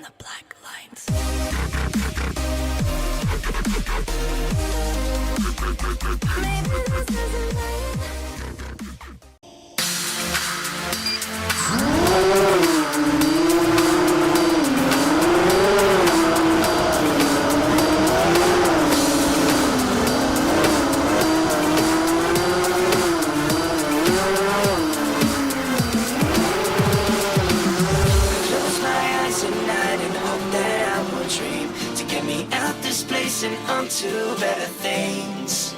the black lines. Maybe this isn't right. And onto better things,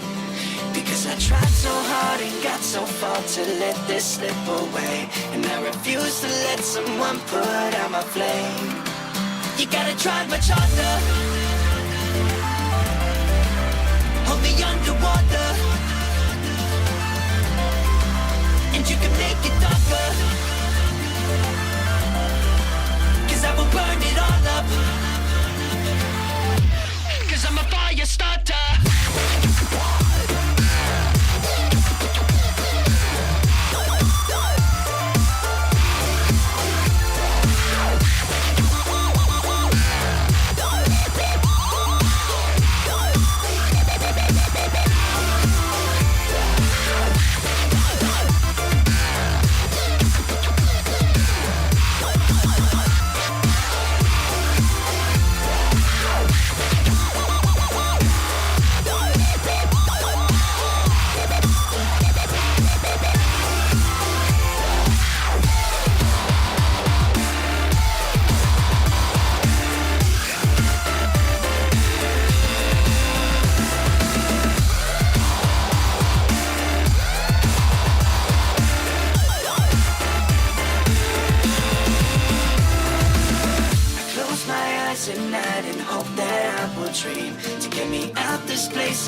because I tried so hard and got so far to let this slip away, and I refuse to let someone put out my flame. You gotta try much harder, hold me underwater, and you can make it darker, 'cause I will burn it all up, 'cause I'm a fire starter.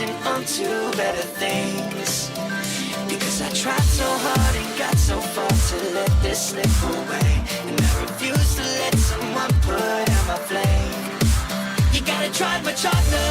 And onto better things, because I tried so hard and got so far to let this slip away, and I refuse to let someone put out my flame. You gotta try much harder,